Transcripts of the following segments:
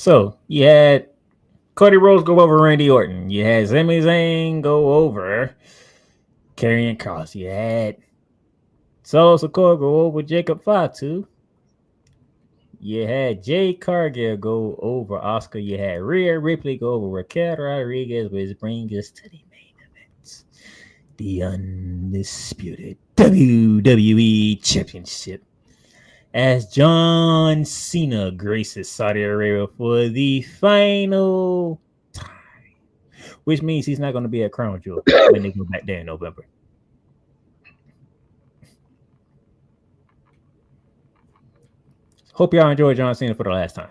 So you had Cody Rhodes go over Randy Orton. You had Sami Zayn go over Karrion Kross. You had Solo Sikoa go over Jacob Fatu. You had Jay Cargill go over Oscar. You had Rhea Ripley go over Raquel Rodriguez, which brings us to the main event. The Undisputed WWE Championship. As John Cena graces Saudi Arabia for the final time, which means he's not going to be at Crown Jewel when they go back there in November. Hope y'all enjoyed John Cena for the last time.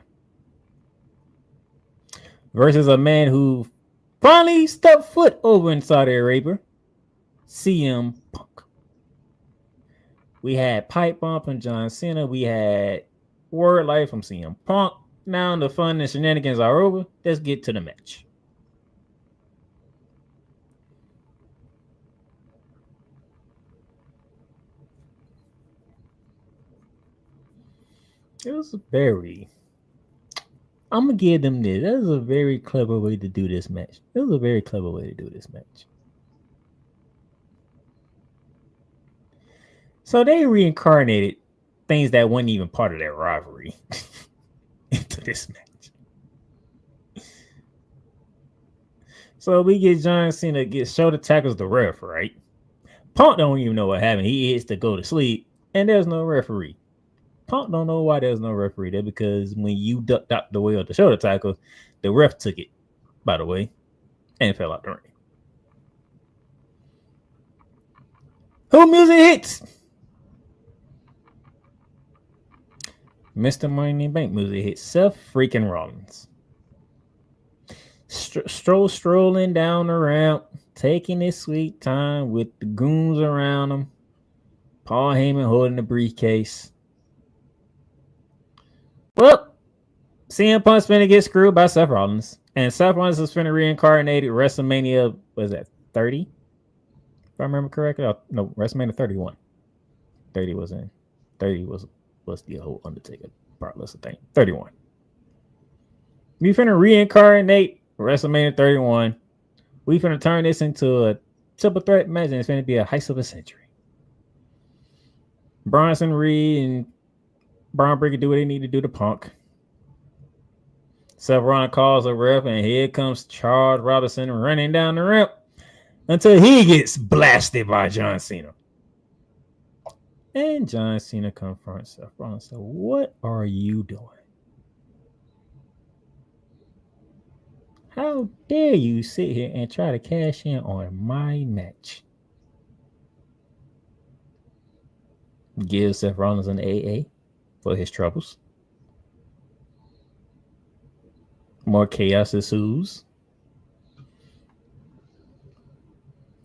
Versus a man who finally stepped foot over in Saudi Arabia, CM Punk. We had pipe bomb from John Cena. We had word life from CM Punk. Now the fun and shenanigans are over. Let's get to the match. It was I'm going to give them this. That was a very clever way to do this match. It was a very clever way to do this match. So they reincarnated things that weren't even part of their rivalry into this match. So we get John Cena get shoulder tackles the ref, right? Punk don't even know what happened. He hits to go to sleep, and there's no referee. Punk don't know why there's no referee there, because when you ducked out the way of the shoulder tackle, the ref took it, by the way, and fell out the ring. Who music hits? Mr. Money in Bank music hits Seth freaking Rollins. Strolling down the ramp, taking his sweet time with the goons around him. Paul Heyman holding the briefcase. Well, CM Punk's finna get screwed by Seth Rollins. And Seth Rollins is finna reincarnated WrestleMania, was that 30? If I remember correctly. No, WrestleMania 31. 30 was the whole Undertaker partless thing. 31. We finna reincarnate WrestleMania 31. We finna turn this into a triple threat match, and it's finna be a heist of a century. Bronson Reed and Braun Breaker do what they need to do to Punk. Seth Rollins calls a ref, and here comes Charles Robinson running down the ramp until he gets blasted by John Cena. And John Cena confronts Seth Rollins. So, what are you doing? How dare you sit here and try to cash in on my match? Give Seth Rollins an AA for his troubles. More chaos ensues.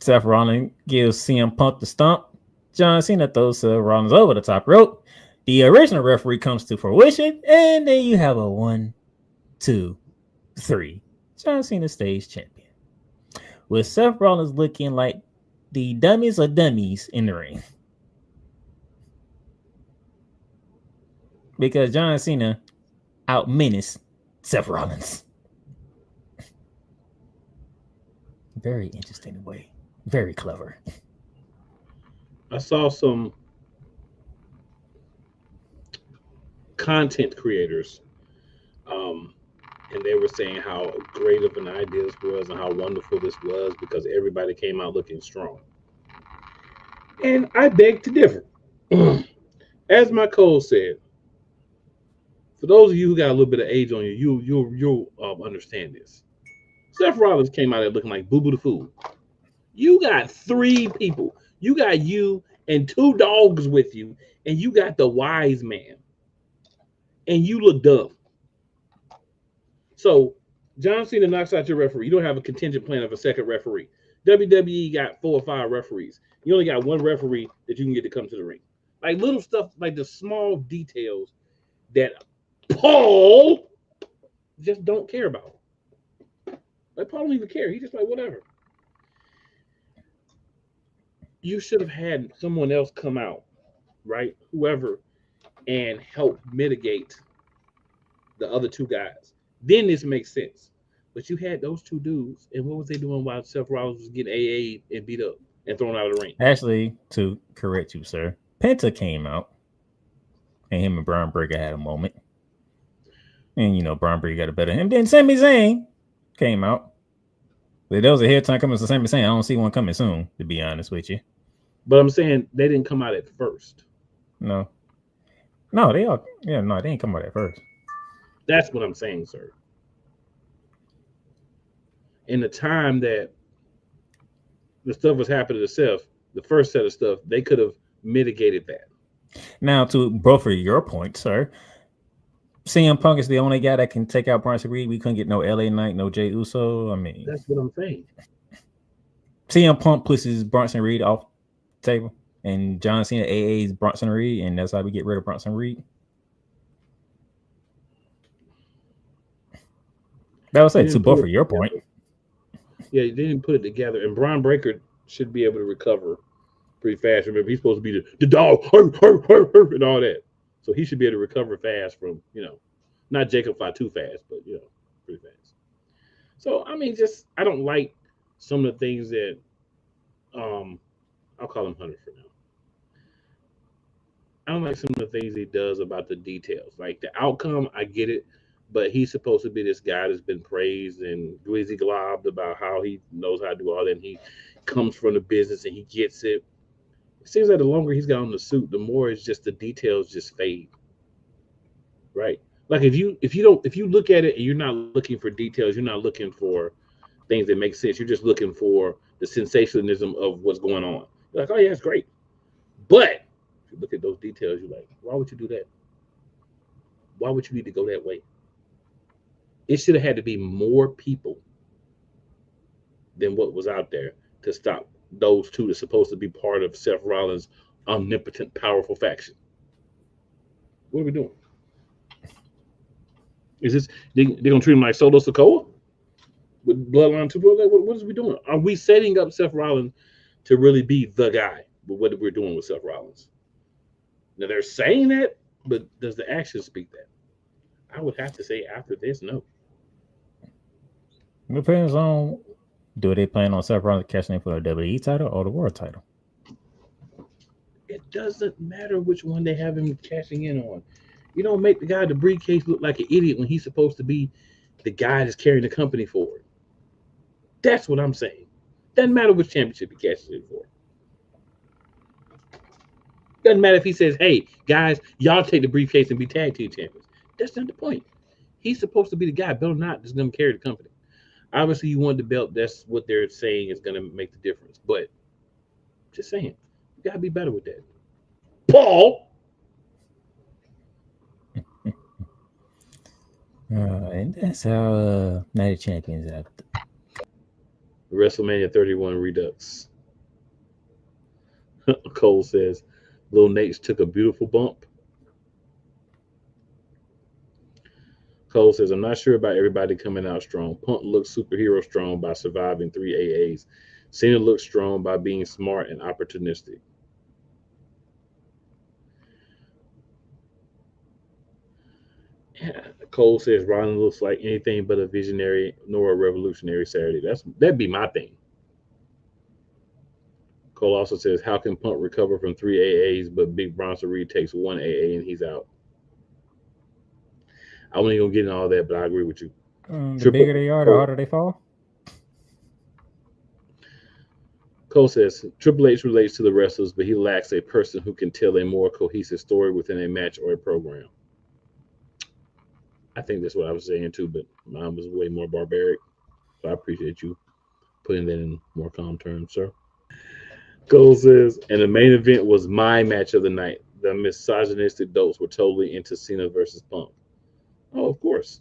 Seth Rollins gives CM Punk the stomp. John Cena throws Seth Rollins over the top rope. The original referee comes to fruition, and then you have a 1, 2, 3. John Cena stays champion, with Seth Rollins looking like the dummies of dummies in the ring. Because John Cena out-menaced Seth Rollins. Very interesting way. Very clever. I saw some content creators, and they were saying how great of an idea this was and how wonderful this was because everybody came out looking strong. And I beg to differ. As my Cole said, for those of you who got a little bit of age on you, you'll understand this. Seth Rollins came out there looking like Boo Boo the Fool. You got 3 people. You got you and 2 dogs with you, and you got the wise man. And you look dumb. So, John Cena knocks out your referee. You don't have a contingent plan of a second referee. WWE got 4 or 5 referees. You only got 1 referee that you can get to come to the ring. Like little stuff, like the small details that Paul just don't care about. Like Paul don't even care. He just like, whatever. You should have had someone else come out, right? Whoever, and help mitigate the other 2 guys. Then this makes sense. But you had those two dudes, and what was they doing while Seth Rollins was getting AA and beat up and thrown out of the ring? Actually, to correct you, sir, Penta came out, and him and Braun Breaker had a moment. And, you know, Braun Breaker got a better him. Then Sami Zayn came out. But there was a head time coming to Sami Zayn. I don't see one coming soon, to be honest with you. But I'm saying they didn't come out at first. No, they ain't come out at first. That's what I'm saying, sir. In the time that the stuff was happening to Seth, the first set of stuff, they could have mitigated that. Now, to both of your points, sir, CM Punk is the only guy that can take out Bronson Reed. We couldn't get no LA Knight, no Jey Uso. I mean, that's what I'm saying. CM Punk pushes Bronson Reed off the table, and John Cena AA's Bronson Reed, and that's how we get rid of Bronson Reed. That was it. To both of your point. Yeah, they didn't put it together, and Braun Breaker should be able to recover pretty fast. Remember, he's supposed to be the dog, and all that. So he should be able to recover fast from, not Jacob Fatu fast, but, pretty fast. So, I mean, I don't like some of the things that, I'll call him Hunter for now. I don't like some of the things he does about the details. Like the outcome, I get it, but he's supposed to be this guy that's been praised and glizzy globbed about how he knows how to do all that. And he comes from the business and he gets it. It seems like the longer he's got on the suit, the more it's just the details just fade. Right? Like if you look at it and you're not looking for details, you're not looking for things that make sense. You're just looking for the sensationalism of what's going on. You're like, oh yeah, it's great. But if you look at those details, you're like, why would you do that? Why would you need to go that way? It should have had to be more people than what was out there to stop those two that's supposed to be part of Seth Rollins' omnipotent, powerful faction. What are we doing? Is this they're gonna treat him like Solo Sikoa with Bloodline 2? What is we doing? Are we setting up Seth Rollins to really be the guy with what we're doing with Seth Rollins? Now they're saying that, but does the action speak that? I would have to say after this, no. It depends on, do they plan on Seth Rollins catching in for the WWE title or the World title? It doesn't matter which one they have him cashing in on. You don't make the guy with the briefcase look like an idiot when he's supposed to be the guy that's carrying the company forward. That's what I'm saying. Doesn't matter which championship he cashes in for. Doesn't matter if he says, hey, guys, y'all take the briefcase and be tag team champions. That's not the point. He's supposed to be the guy, Bill Knott, that's going to carry the company. Obviously, you want the belt. That's what they're saying is going to make the difference. But just saying, you got to be better with that. Paul! And that's how Night of Champions out. WrestleMania 31 Redux. Cole says, Lil Nate's took a beautiful bump. Cole says, I'm not sure about everybody coming out strong. Punk looks superhero strong by surviving 3 AAs. Cena looks strong by being smart and opportunistic. Cole says, Rollins looks like anything but a visionary nor a revolutionary Saturday. That'd be my thing. Cole also says, how can Punk recover from 3 AAs, but Big Bronson Reed takes 1 AA and he's out? I wasn't going to get into all that, but I agree with you. The bigger they are, the harder they fall. Cole says, Triple H relates to the wrestlers, but he lacks a person who can tell a more cohesive story within a match or a program. I think that's what I was saying too, but mine was way more barbaric. So I appreciate you putting that in more calm terms, sir. Cole says, and the main event was my match of the night. The misogynistic dopes were totally into Cena versus Punk. Oh, of course.